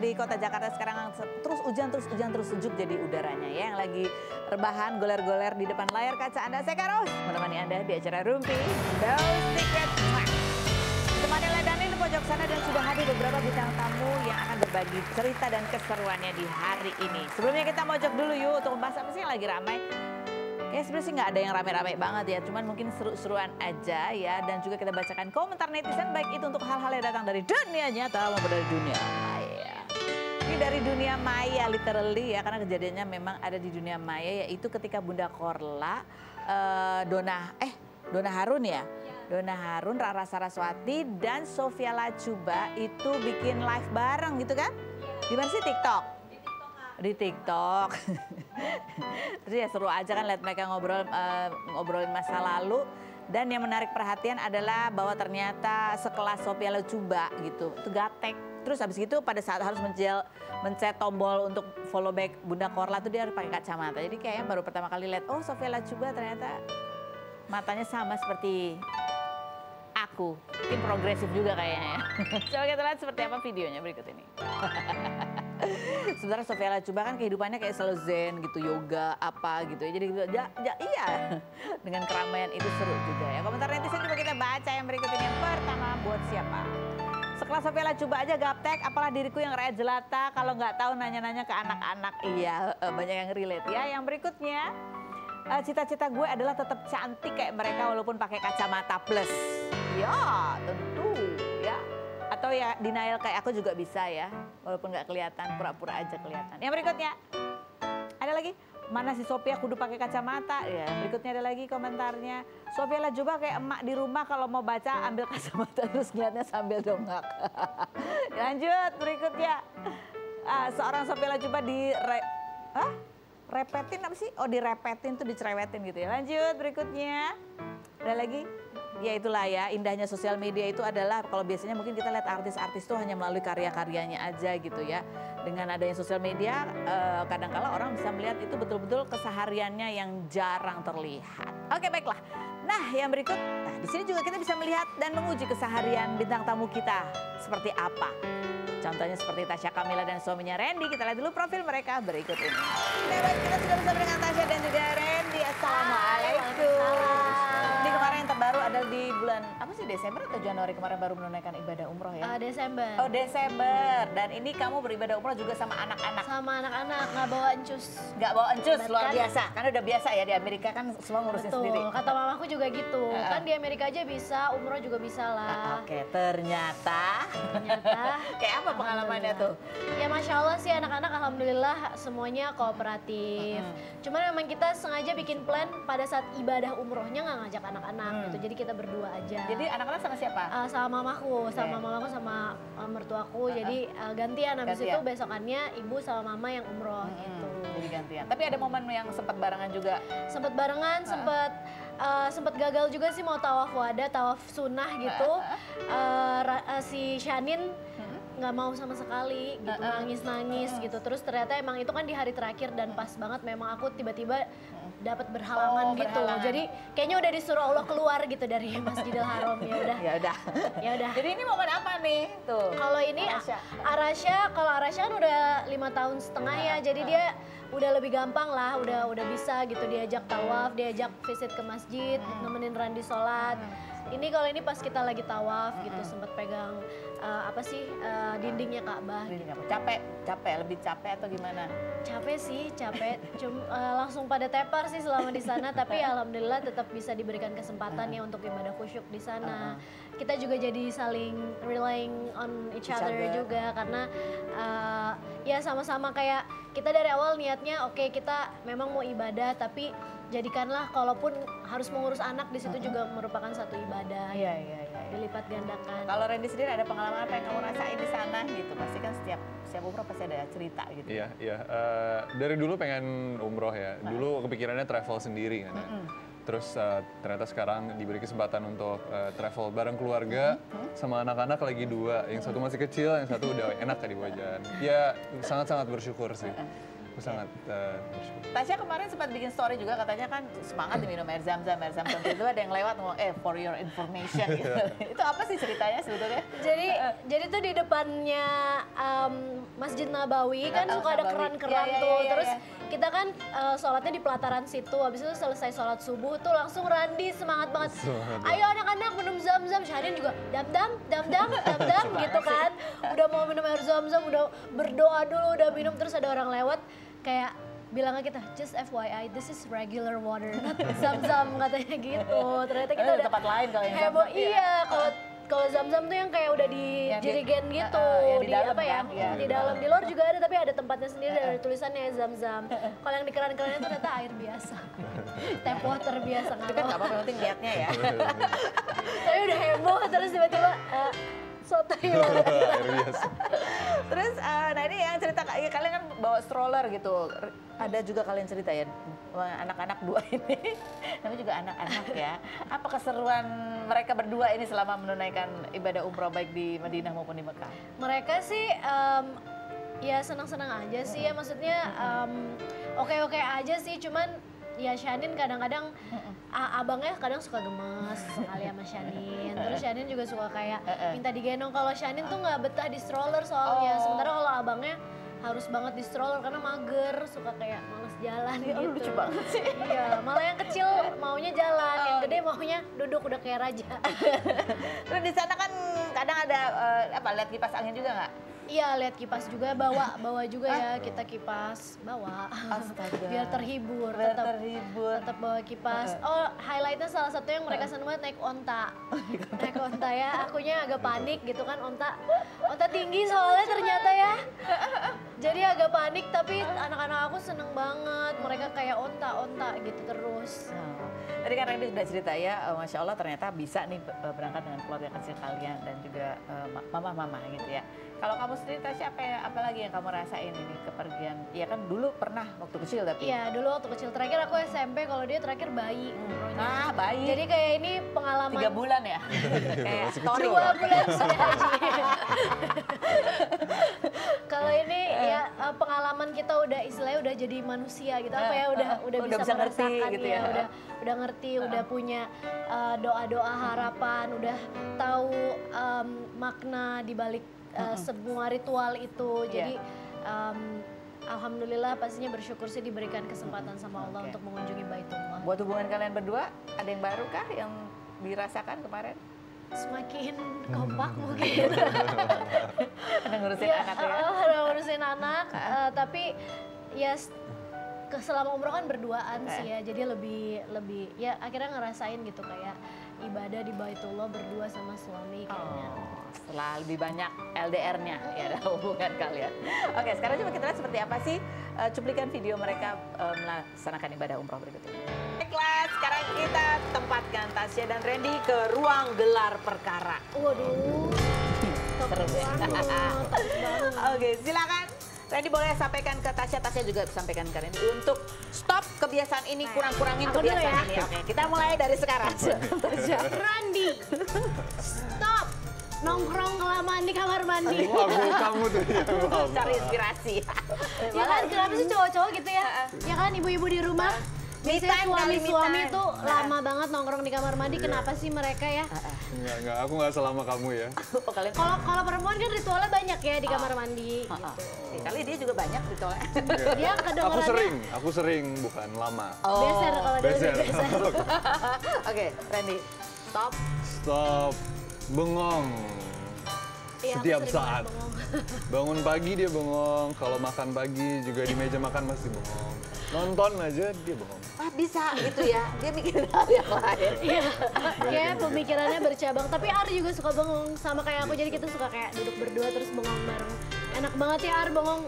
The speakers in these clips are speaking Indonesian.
di kota Jakarta sekarang terus hujan, terus sejuk jadi udaranya ya. Yang lagi rebahan, goler-goler di depan layar kaca Anda, saya Karos menemani Anda di acara Rumpi Those Secret. Temani Ledani di pojok sana dan sudah hadir beberapa bintang tamu yang akan berbagi cerita dan keseruannya di hari ini. Sebelumnya kita mojok dulu yuk untuk membahas apa sih yang lagi ramai. Kayaknya sebenarnya sih nggak ada yang rame-rame banget ya, cuman mungkin seru-seruan aja ya. Dan juga kita bacakan komentar netizen baik itu untuk hal-hal yang datang dari dunia nyata maupun dari dunia maya. Ini dari dunia maya literally ya, karena kejadiannya memang ada di dunia maya, yaitu ketika Bunda Korla, Donna Harun ya. Donna Harun, Rara Saraswati dan Sophia Latjuba itu bikin live bareng gitu kan? Di mana sih, TikTok? Di TikTok. Terus ya seru aja kan lihat mereka ngobrolin masa lalu. Dan yang menarik perhatian adalah bahwa ternyata sekelas Sophia Latjuba gitu, itu gaptek. Terus habis itu pada saat harus mencet tombol untuk follow back Bunda Korla tuh dia harus pakai kacamata. Jadi kayaknya baru pertama kali lihat, oh Sophia Latjuba ternyata matanya sama seperti aku. Mungkin progresif juga kayaknya ya. Coba kita lihat seperti apa videonya berikut ini. Sebenarnya Sophia Latjuba kan kehidupannya kayak selalu zen gitu, yoga apa gitu ya. Jadi iya, dengan keramaian itu seru juga ya. Komentar netizen coba kita baca yang berikut ini. Yang pertama, buat siapa? Sekelas Sophia Latjuba aja gaptek, apalah diriku yang rakyat jelata kalau nggak tahu nanya-nanya ke anak-anak. Iya, banyak yang relate ya. Yang berikutnya, cita-cita gue adalah tetap cantik kayak mereka walaupun pakai kacamata plus. Ya, tentu ya. Atau ya denial kayak aku juga bisa ya, walaupun nggak kelihatan, pura-pura aja kelihatan. Yang berikutnya, ada lagi, mana si Sophia kudu pakai kacamata? Ya, berikutnya ada lagi komentarnya, Sophia Latjuba kayak emak di rumah kalau mau baca ambil kacamata terus ngeliatnya sambil dongak. Lanjut, berikutnya, seorang Sophia Latjuba repetin apa sih? Oh, direpetin tuh dicerewetin gitu ya. Lanjut, berikutnya, ada lagi. Ya itulah ya, indahnya sosial media itu adalah kalau biasanya mungkin kita lihat artis-artis tuh hanya melalui karya-karyanya aja gitu ya. Dengan adanya sosial media, kadang-kala orang bisa melihat itu betul-betul kesehariannya yang jarang terlihat. Oke, baiklah. Nah, yang berikut, di sini juga kita bisa melihat dan menguji keseharian bintang tamu kita seperti apa. Contohnya seperti Tasya Kamila dan suaminya Randy. Kita lihat dulu profil mereka berikut ini. Nah, baik, kita sudah bersama dengan Tasya dan juga Randy. Assalamualaikum. Ini kemarin yang terbaru adalah di bulan apa sih, Desember atau Januari kemarin baru menunaikan ibadah umroh ya? Desember. Oh, Desember. Dan ini kamu beribadah umroh juga sama anak-anak? Sama anak-anak, nggak bawa encus. Nggak bawa encus, luar biasa. Karena udah biasa ya di Amerika kan semua ngurusin Betul. sendiri. Kata mamaku juga gitu. Kan di Amerika aja bisa, umroh juga bisa lah. Oke, ternyata. Kayak apa pengalamannya tuh? Ya Masya Allah sih anak-anak alhamdulillah semuanya kooperatif. Cuman memang kita sengaja bikin plan pada saat ibadah umrohnya nggak ngajak anak-anak gitu. Jadi kita berdua aja. Jadi anak-anak sama siapa? Sama mamaku, sama mertuaku. Jadi gantian, habis itu besokannya ibu sama mama yang umroh gitu. Jadi gantian. Tapi ada momen yang sempat barengan juga? Sempat barengan, sempat gagal juga sih mau tawaf wada, tawaf sunnah gitu. Si Shanin nggak mau sama sekali gitu, nangis-nangis gitu. Terus ternyata emang itu kan di hari terakhir dan pas banget memang aku tiba-tiba dapat berhalangan gitu. Jadi kayaknya udah disuruh Allah keluar gitu dari Masjidil Haram. Ya udah. Jadi ini momen apa nih tuh? Kalau ini Arasya kan udah 5 tahun setengah ya. Jadi dia udah lebih gampang lah, udah bisa gitu diajak tawaf, diajak visit ke masjid, nemenin Randy sholat. Ini kalau ini pas kita lagi tawaf gitu sempat pegang dindingnya Ka'bah. Gitu. Capek, lebih capek atau gimana? Capek. Cuma langsung pada tepar sih selama di sana, tapi alhamdulillah tetap bisa diberikan kesempatan ya untuk ibadah khusyuk di sana. Kita juga jadi saling relying on each other juga karena ya sama-sama kayak kita dari awal niatnya oke, kita memang mau ibadah tapi jadikanlah kalaupun harus mengurus anak di situ juga merupakan satu ibadah. Iya. Dilipat gandakan. Kalau Randy sendiri ada pengalaman apa yang kamu rasain di sana gitu? Pasti kan setiap umroh pasti ada cerita gitu. Iya. Dari dulu pengen umroh ya. Dulu kepikirannya travel sendiri kan. Terus ternyata sekarang diberi kesempatan untuk travel bareng keluarga sama anak-anak lagi 2. Yang satu masih kecil, yang satu udah enak kan di wajan. Ya sangat-sangat bersyukur sih. aku sangat bersyukur. Tasya kemarin sempat bikin story juga, katanya kan semangat diminum air zam-zam. Itu ada yang lewat ngomong, for your information gitu. Itu apa sih ceritanya sebetulnya? Jadi tuh di depannya Masjid Nabawi kan suka ada keran-keran tuh. Terus kita kan sholatnya di pelataran situ. Habis itu selesai sholat subuh tuh langsung Randi semangat banget. Ayo anak-anak minum zam-zam. Syahrin juga dam-dam gitu kan. Udah mau minum air zam-zam, udah berdoa dulu, udah minum. Terus ada orang lewat kayak bilang ke kita, just FYI, this is regular water, not zam-zam, katanya gitu. Ternyata kita udah tempat lain kalau yang heboh. Iya, kalau zam-zam tuh yang kayak udah di jerigen gitu, di dalam, apa ya? kan? Di dalam, di luar juga ada, tapi ada tempatnya sendiri, ada tulisannya zam-zam. Kalau yang di keran-kerannya tuh ternyata air biasa, tap water biasa. Itu kan nggak apa-apa, yang penting liatnya ya. Tapi udah heboh, terus tiba-tiba sotoy banget. Air biasa. Terus, nah ini yang cerita, ya, kalian kan bawa stroller gitu. Ada juga kalian cerita ya, anak-anak dua ini, namanya juga anak-anak ya. Apa keseruan mereka berdua ini selama menunaikan ibadah umroh baik di Madinah maupun di Mekah? Mereka sih ya senang-senang aja sih ya, maksudnya oke-oke aja sih, cuman ya Shanin kadang-kadang abangnya kadang suka gemes sekali sama Shanin. Terus Shanin juga suka kayak minta digendong. Kalau Shanin tuh nggak betah di stroller soalnya. Sementara kalau abangnya harus banget di stroller karena mager, suka kayak males jalan gitu. Lucu banget sih. Iya, malah yang kecil maunya jalan, yang gede maunya duduk udah kayak raja. Terus di sana kan kadang ada lihat kipas angin juga nggak? Iya, lihat kipas juga, bawa juga ya, kita kipas bawa. Astaga. Biar terhibur, tetap bawa kipas. Oh, highlightnya salah satu yang mereka seneng banget naik onta. Naik onta ya, akunya agak panik gitu kan, onta tinggi soalnya ternyata ya. Jadi agak panik, tapi anak-anak aku seneng banget. Mereka kayak onta gitu terus. Tadi kan Randy sudah cerita ya, Masya Allah ternyata bisa nih berangkat dengan keluarga kecil kalian dan juga mama-mama gitu ya. Kalau kamu sendiri Tasya, apa lagi yang kamu rasain ini kepergian? Iya kan dulu pernah waktu kecil tapi. Iya, dulu waktu kecil. Terakhir aku SMP, kalau dia terakhir bayi umrohnya. Ah, bayi. Jadi kayak ini pengalaman 3 bulan ya? Kayak story. 2 bulan sudah haji. Kalau ini ya pengalaman kita udah istilahnya udah jadi manusia gitu, apa ya, udah bisa merasakan gitu ya, udah ngerti, udah punya doa-doa harapan, udah tahu makna di balik semua ritual itu. Jadi alhamdulillah pastinya bersyukur sih diberikan kesempatan sama Allah untuk mengunjungi Baitullah. Buat hubungan kalian berdua, ada yang baru kah yang dirasakan kemarin? Semakin kompak mungkin. Ada ngurusin anak ya? Ada ngurusin anak, tapi ya selama umroh kan berduaan sih ya, jadi lebih ya akhirnya ngerasain gitu kayak ibadah di Baitullah berdua sama suami kayaknya. Setelah lebih banyak LDR-nya ya dalam hubungan kalian. Oke, sekarang coba kita lihat seperti apa sih cuplikan video mereka melaksanakan ibadah umroh berikut ini. Baiklah, sekarang kita tempatkan Tasya dan Randy ke ruang gelar perkara. Waduh, seru ya. Oke, silakan. Randy boleh sampaikan ke Tasya, Tasya juga sampaikan ke Randy untuk stop kebiasaan ini, kurang-kurangin kebiasaan ini. Oke, kita mulai dari sekarang. Randy, stop nongkrong kelamaan di kamar mandi. Kamu tuh ya. Cari inspirasi. Ya kan, kenapa sih cowok-cowok gitu ya? Ya kan, ibu-ibu di rumah biasanya suami-suami tuh lama banget nongkrong di kamar mandi. Kenapa sih mereka ya? Enggak, aku nggak selama kamu ya. Kalau perempuan kan ritualnya banyak ya di kamar mandi. Gitu. Kali dia juga banyak ritualnya. Dia kedengerannya. Aku sering, bukan lama. Beser kalau dia udah beser. Oke, Randy, stop. Stop, bengong. Iya, Setiap saat. Bangun pagi dia bengong, kalau makan pagi juga di meja makan masih bengong. Nonton aja dia bengong. Ah, bisa gitu ya, dia mikirin hal yang lain. Iya, kayak pemikirannya bercabang. Tapi Ar juga suka bengong, sama kayak aku. Jadi kita suka kayak duduk berdua terus bengong bareng. Enak banget ya Ar bengong.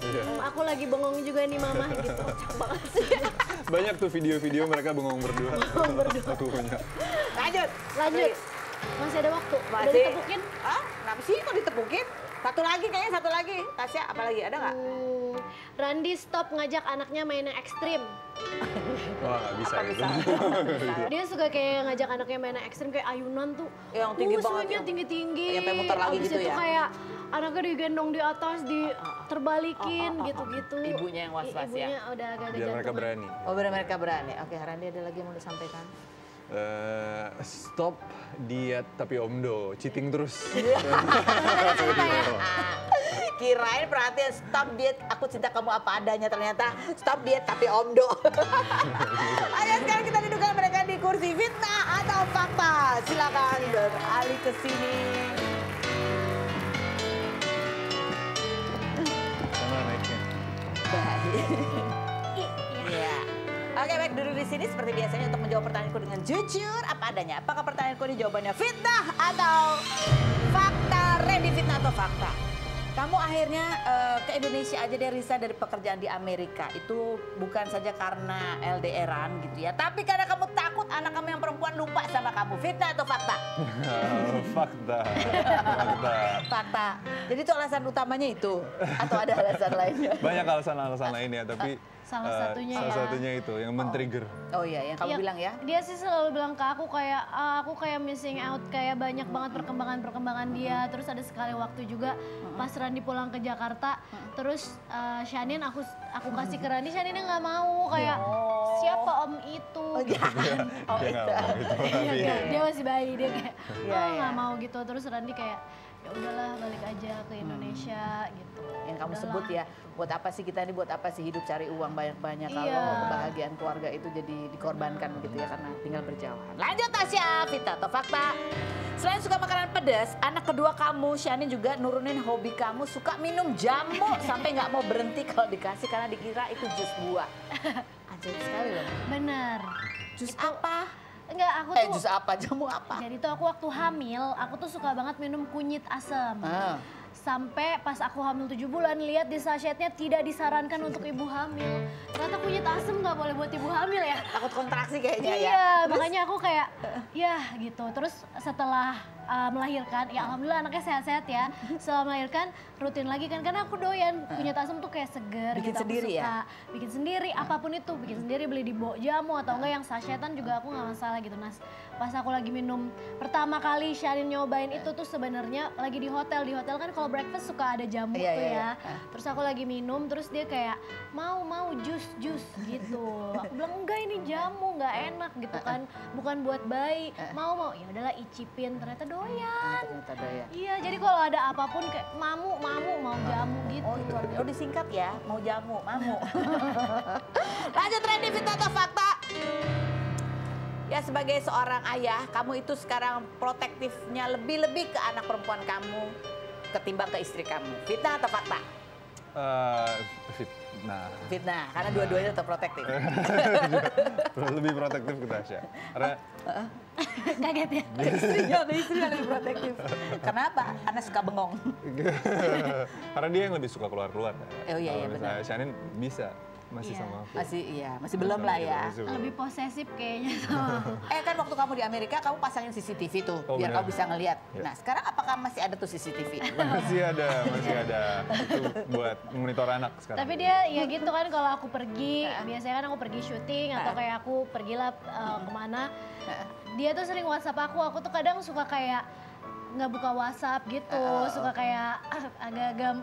Aku lagi bengong juga nih mama gitu. Cak banget sih. Banyak tuh video-video mereka bengong berdua. Bengong berdua. Aku punya. Lanjut. Lanjut. Masih ada waktu. Udah Masih. ditepukin? Ah, kenapa sih kok ditepukin? Satu lagi kayaknya, satu lagi. Tasya, apa lagi? Ada nggak? Randi stop ngajak anaknya main yang ekstrim. Wah, nggak bisa Apa gitu. bisa? Dia suka kayak ngajak anaknya main yang ekstrim kayak ayunan tuh. Yang tinggi banget swingnya ya. tinggi-tinggi. Sampai muter lagi Abis gitu itu ya. kayak anaknya digendong di atas, diterbalikin gitu-gitu. Ibunya yang was-was ya? Ibunya udah agak-agak Biar mereka jantungan. berani. Oh, benar mereka berani. Oke, Randi ada lagi yang mau disampaikan? Stop diet tapi omdo, cheating terus. Kirain perhatian stop diet, aku cinta kamu apa adanya, ternyata stop diet tapi omdo. Ayo sekarang kita dudukkan mereka di kursi fitnah atau fakta. Silakan beralih ke sini. Sama naiknya. Baik. Iya. Oke, baik, duduk di sini seperti biasanya untuk menjawab pertanyaanku dengan jujur apa adanya. Apakah pertanyaanku ini jawabannya fitnah atau fakta? Ready fitnah atau fakta? Kamu akhirnya ke Indonesia aja deh, resign dari pekerjaan di Amerika. Itu bukan saja karena LDRan gitu ya, tapi karena kamu takut anak kamu yang perempuan lupa sama kamu. Fitnah atau fakta? Fakta. Fakta. Fakta. Jadi itu alasan utamanya itu? Atau ada alasan lainnya? Banyak alasan-alasan lainnya, tapi Salah satunya salah ya. satunya itu yang men-trigger. Oh iya, yang kamu Iya, bilang ya? Dia sih selalu bilang ke aku kayak aku kayak missing out, kayak banyak banget perkembangan dia. Terus ada sekali waktu juga pas Randi pulang ke Jakarta, terus Shanin aku kasih ke Randi, Shaninnya nggak mau, kayak siapa om itu? Oh iya. Oh, Dia nggak mau gitu. Iya, dia masih bayi, dia kayak Iya, oh iya. nggak mau gitu. Terus Randi kayak ya udahlah balik aja ke Indonesia gitu. Yang kamu Udahlah. sebut ya, buat apa sih kita ini, buat apa sih hidup cari uang banyak-banyak kalau Iya. kebahagiaan keluarga itu jadi dikorbankan gitu ya karena tinggal berjauhan. Lanjut Tasya, fitnah atau fakta? Selain suka makanan pedas, anak kedua kamu, Shanin juga nurunin hobi kamu, suka minum jamu sampai nggak mau berhenti kalau dikasih karena dikira itu jus buah. Ajaib sekali loh. Bener. Jus apa? Enggak, aku tuh Jus apa? Jamu apa? jadi tuh aku waktu hamil, aku tuh suka banget minum kunyit asam. Ah. Sampai pas aku hamil 7 bulan, lihat di sachetnya tidak disarankan untuk ibu hamil. Ternyata kunyit asam nggak boleh buat ibu hamil ya. Takut kontraksi kayaknya ya. Iya, makanya aku kayak ya gitu. Terus setelah melahirkan, ya alhamdulillah anaknya sehat-sehat ya. Setelah melahirkan rutin lagi kan, karena aku doyan kunyit asam tuh kayak seger Bikin gitu. Aku sendiri suka ya? bikin sendiri, apapun itu, bikin sendiri, beli di jamu atau enggak yang sachetan juga aku nggak masalah gitu. Nah, pas aku lagi minum pertama kali Shanin nyobain itu tuh sebenarnya lagi di hotel. Di hotel kan kalau breakfast suka ada jamu Iya, tuh iya, ya. iya. Terus aku lagi minum, terus dia kayak mau jus gitu. Aku bilang enggak, ini jamu, nggak enak gitu kan, bukan buat bayi. Mau ya udahlah icipin, ternyata doyan. Ternyata doyan. Iya, jadi kalau ada apapun kayak mau jamu gitu. Oh itu artinya, oh disingkat ya, mau jamu, mamu. Lanjut Randy, fitnah atau fakta? Ya sebagai seorang ayah, kamu itu sekarang protektifnya lebih-lebih ke anak perempuan kamu ketimbang ke istri kamu. Fitnah atau fakta? Fitnah. Fitnah, karena dua-duanya tetap protektif. Lebih protektif ke Tasya. Karena Kaget ya. Istrinya lebih protektif. Kenapa? Karena suka bengong. karena dia yang lebih suka keluar-keluar. Oh, iya, iya, Kalau benar. misalnya Shanin bisa, masih Iya. sama aku. Masih belum lah ya. Masih belum. Lebih posesif kayaknya sama aku. Kan waktu kamu di Amerika, kamu pasangin CCTV tuh, Oh, biar benar. kamu bisa ngelihat. Ya. Nah sekarang apakah masih ada tuh CCTV? Masih ada. Itu buat monitor anak sekarang. Tapi dia ya gitu kan, kalau aku pergi, biasanya kan aku pergi syuting atau kayak aku pergilah kemana, dia tuh sering WhatsApp aku tuh kadang suka kayak nggak buka WhatsApp gitu, suka kayak agak-agak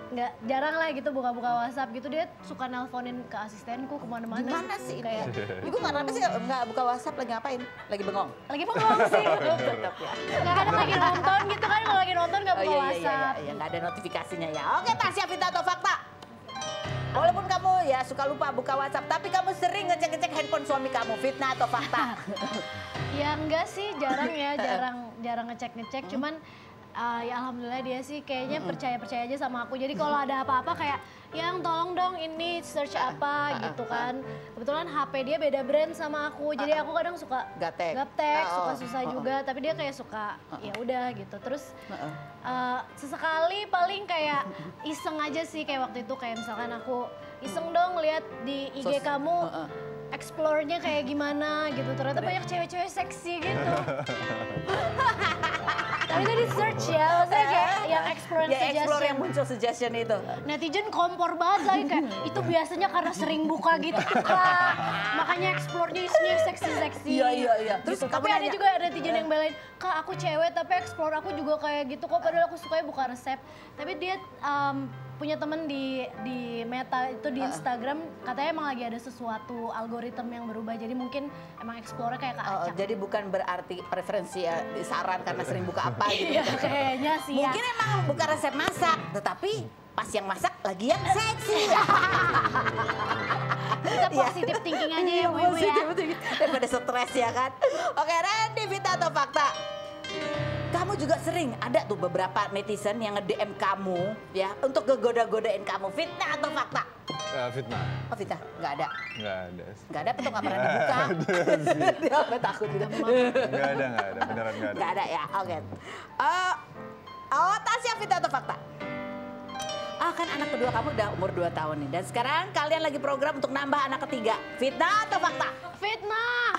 nggak, jarang lah gitu buka-buka WhatsApp gitu. Dia suka nelponin ke asistenku kemana-mana. Gimana sih Kayak Ibu kenapa sih nggak buka WhatsApp, lagi ngapain? Lagi bengong? lagi bengong sih. Tetap ya. Nggak, kadang lagi nonton gitu kan, kalau lagi nonton nggak Oh buka iya, WhatsApp. iya, nggak ada notifikasinya ya. Oke Tasya, fitnah atau fakta? Walaupun kamu ya suka lupa buka WhatsApp, tapi kamu sering ngecek-ngecek handphone suami kamu. Fitnah atau fakta? Ya enggak sih, jarang ya, jarang ngecek-ngecek. Cuman ya alhamdulillah dia sih kayaknya percaya aja sama aku. Jadi kalau ada apa-apa kayak, yang tolong dong ini search apa gitu kan. Kebetulan HP dia beda brand sama aku, jadi aku kadang suka Gaptek. suka susah juga. Tapi dia kayak suka ya udah gitu. Terus sesekali paling kayak iseng aja sih, kayak waktu itu kayak misalkan aku iseng dong lihat di IG kamu explore-nya kayak gimana gitu. Ternyata banyak cewek-cewek seksi gitu. Tapi itu di search ya, maksudnya kayak yang explore Ya suggested explore yang muncul suggestion itu? Netizen kompor banget lagi kayak itu biasanya karena sering buka gitu Kak. Makanya explore-nya isinya seksi-seksi. Iya. Terus Terus tapi ada juga netizen yang belain, Kak aku cewek tapi explore aku juga kayak gitu kok padahal aku sukanya buka resep. Tapi dia punya temen di Meta itu di Instagram katanya emang lagi ada sesuatu algoritma yang berubah jadi mungkin emang explore-nya kayak Kak Acak. Jadi bukan berarti preferensi ya saran karena sering buka apa gitu. Iya kayaknya sih ya. Mungkin emang bukan resep masak, tetapi pas yang masak lagi yang seksi. Kita positif thinking aja ya Bu Ibu ya. Daripada stres ya kan. Oke, Randy, fitnah atau fakta? Kamu juga sering ada tuh beberapa netizen yang nge-DM kamu ya untuk ngegoda-godain kamu. Fitnah atau fakta? Fitnah. Oh fitnah, nggak ada. Nggak ada. Nggak ada, betul nggak pernah dibuka. Dia sampai takut gitu. Nggak ada. Beneran nggak ada. Nggak ada ya, oke. Tasya, fitnah atau fakta? Kan anak kedua kamu udah umur 2 tahun nih. Dan sekarang kalian lagi program untuk nambah anak ketiga. Fitnah atau fakta? Fitnah.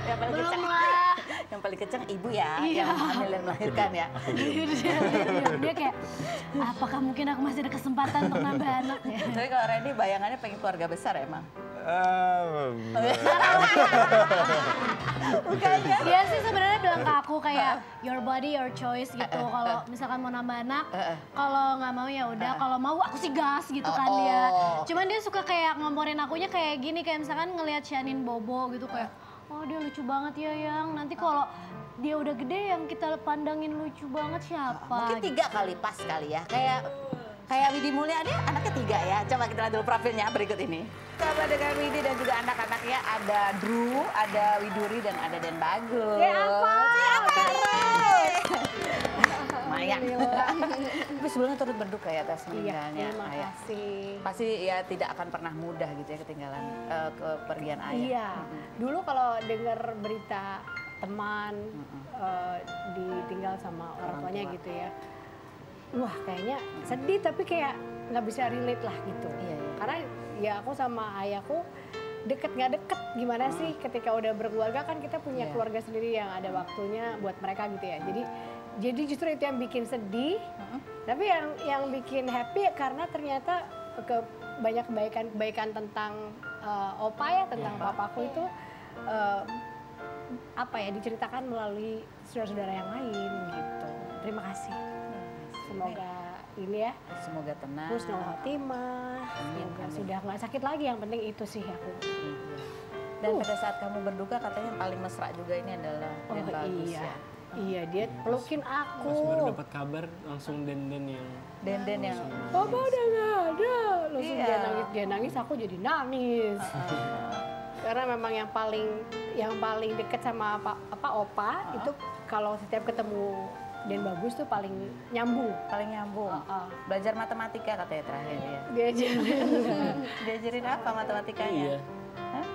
Yang paling Belum kencang. lah. Yang paling kencang ibu ya, Iya. yang hamil dan melahirkan ya. Dia kayak, apakah mungkin aku masih ada kesempatan untuk nambah anak ya? Tapi kalau Randy bayangannya pengen keluarga besar emang. Bukannya? Dia sih sebenarnya bilang ke aku kayak your body your choice gitu. Kalau misalkan mau nambah anak, kalau nggak mau ya udah. Kalau mau aku sih gas gitu kan dia. Cuman dia suka kayak ngomporin akunya kayak gini, kayak misalkan ngelihat Shanin Bobo gitu kayak, oh dia lucu banget ya Yang. Nanti kalau dia udah gede yang kita pandangin lucu banget siapa? Mungkin 3 kali pas kali ya. Kayak Widi Mulyadi anaknya 3 ya. Coba kita lihat dulu profilnya berikut ini. Coba dengan Widi dan juga anak-anaknya ada Drew, ada Widuri dan ada Den Bagus. Ya ampun. Lumayan. Tapi sebelumnya turut berduka ya atas Iya, meninggalnya terima ayah. kasih. Pasti ya tidak akan pernah mudah gitu ya ketinggalan kepergian ayah. Iya, dulu kalau dengar berita teman ditinggal sama orang tuanya tua. gitu ya, wah kayaknya sedih tapi kayak nggak bisa relate lah gitu. Iya. Karena ya aku sama ayahku deket nggak deket gimana sih ketika udah berkeluarga kan kita punya Iya. keluarga sendiri yang ada waktunya buat mereka gitu ya. Jadi justru itu yang bikin sedih, tapi yang bikin happy karena ternyata banyak kebaikan tentang opa ya, tentang papaku itu diceritakan melalui saudara-saudara yang lain gitu. Terima kasih. Semoga ini ya, Semoga tenang. husnul khotimah, semoga sudah nggak sakit lagi, yang penting itu sih aku. Dan pada saat kamu berduka katanya yang paling mesra juga ini adalah Den Bagus iya. ya. Iya, dia pelukin Pas baru aku. dapat kabar langsung Den yang Den yang Papa udah nggak ada. Langsung Iya. dia nangis, aku jadi nangis. Karena memang yang paling deket sama opa itu kalau setiap ketemu Den Bagus tuh paling nyambung. paling nyambung. Belajar matematika katanya terakhir ya. Diajarin apa matematikanya? Iya. Hah?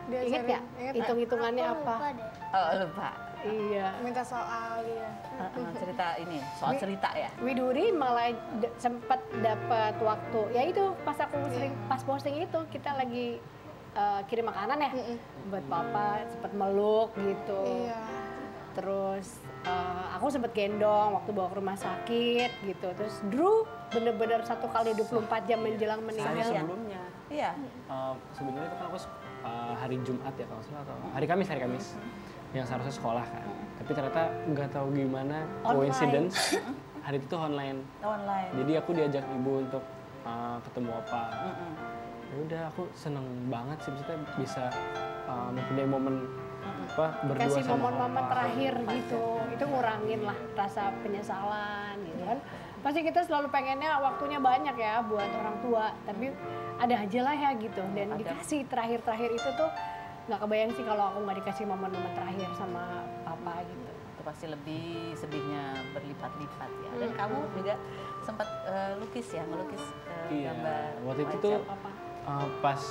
Ingat nggak? Hitung-hitungannya apa? Oh lupa. Iya. Minta soal dia. Cerita ini, soal cerita ya. Widuri malah sempat dapat waktu. Ya itu pas aku sering pas posting itu kita lagi kirim makanan ya buat papa, sempat meluk gitu. Iya. Terus aku sempat gendong waktu bawa ke rumah sakit gitu. Terus Drew bener-bener 1 kali 24 jam menjelang Hari meninggal. sebelumnya. Iya. Sebenarnya itu kan aku hari Jumat ya kalau salah atau hari Kamis yang seharusnya sekolah kan. Tapi ternyata nggak tahu gimana coincidence hari itu tuh online. Online. Jadi aku diajak ibu untuk ketemu opa. Ya udah aku seneng banget sih maksudnya bisa mempunyai momen berdua Kasih sama momen-momen opa. terakhir gitu. Itu ngurangin lah rasa penyesalan gitu kan. Pasti kita selalu pengennya waktunya banyak ya buat orang tua, tapi ada aja lah ya gitu. Dan dikasih terakhir-terakhir itu tuh nggak kebayang sih kalau aku nggak dikasih momen-momen terakhir sama papa gitu. Itu pasti lebih sedihnya berlipat-lipat ya. Dan kamu juga sempat lukis ya, ngelukis Iya, gambar waktu itu wajah tuh papa. pas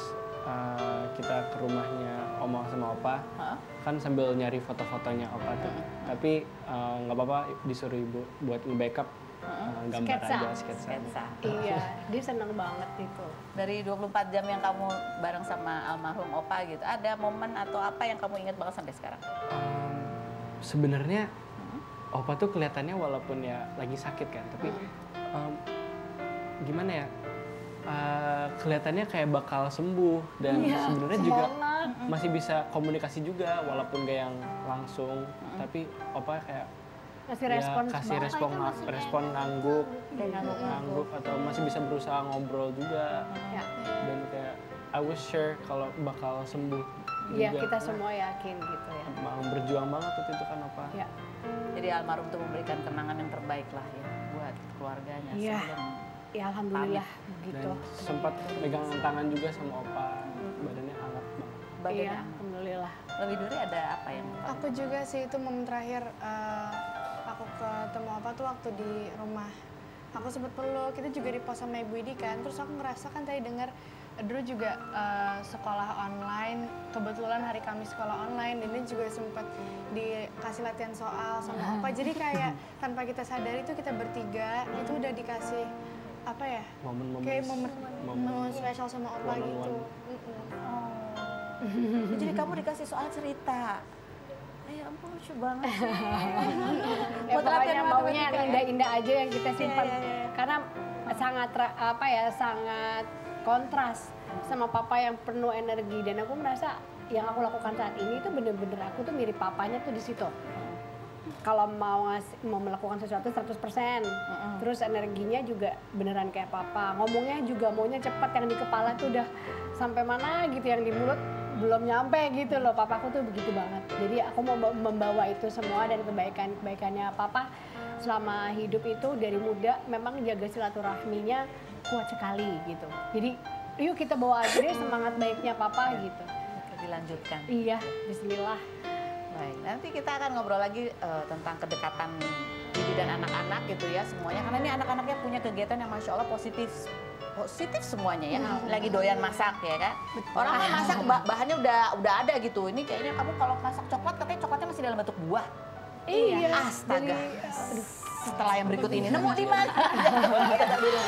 kita ke rumahnya oma sama opa, kan sambil nyari foto-fotonya opa tuh. Tapi nggak apa-apa disuruh ibu buat nge-backup gambar Sketsa. aja, sketsa. Sketsa. Iya, dia seneng banget itu. Dari 24 jam yang kamu bareng sama almarhum opa gitu, ada momen atau apa yang kamu ingat banget sampai sekarang? Sebenarnya Opa tuh kelihatannya walaupun ya lagi sakit kan, tapi gimana ya? Kelihatannya kayak bakal sembuh dan sebenarnya juga masih bisa komunikasi juga walaupun gak yang langsung, tapi Opa kayak Kasih ya, respon kasih respon ngangguk atau masih bisa berusaha ngobrol juga. Ya. Dan kayak I was sure kalau bakal sembuh Iya, juga. kita semua yakin gitu ya. Emang berjuang banget waktu itu kan Opa. Ya. Jadi almarhum tuh memberikan kenangan yang terbaik lah ya buat keluarganya. Iya. sebelum Ya alhamdulillah begitu. Dan sempat megang tangan juga sama Opa, badannya hangat banget. badannya Iya, aman. alhamdulillah. Lebih Duri ada apa yang Aku juga sih itu momen terakhir aku ketemu apa tuh waktu di rumah. Aku sempet peluk, kita juga di pos sama Ibu Idi kan. Terus aku ngerasa kan tadi dengar dulu juga sekolah online, kebetulan hari Kamis sekolah online, dan dia juga sempat dikasih latihan soal sama Opa. Jadi kayak tanpa kita sadari itu kita bertiga itu udah dikasih apa ya? Kayak momen spesial sama Opa gitu. Jadi kamu dikasih soal cerita. Ya ampun, lucu banget. Ya, pokoknya maunya yang indah-indah aja yang kita simpan. Karena sangat sangat kontras sama papa yang penuh energi, dan aku merasa yang aku lakukan saat ini tuh bener-bener aku tuh mirip papanya tuh di situ. Kalau mau melakukan sesuatu 100%, terus energinya juga beneran kayak papa. Ngomongnya juga maunya cepat, yang di kepala tuh udah sampai mana gitu, yang di mulut belum nyampe gitu loh. Papaku tuh begitu banget. Jadi aku mau membawa itu semua, dan kebaikannya papa selama hidup itu dari muda memang jaga silaturahminya kuat sekali gitu. Jadi yuk kita bawa aja deh semangat baiknya papa gitu. Dilanjutkan. Iya, bismillah. Baik, nanti kita akan ngobrol lagi tentang kedekatan Didi dan anak-anak gitu ya semuanya. Karena ini anak-anaknya punya kegiatan yang Masya Allah positif semuanya ya. Lagi doyan masak ya kan. Orang kan masak bahannya udah ada gitu. Ini kayaknya kamu kalau masak coklat katanya coklatnya masih dalam bentuk buah. Iya. Astaga. Setelah yang berikut ini nemu di mana? Kita dulu.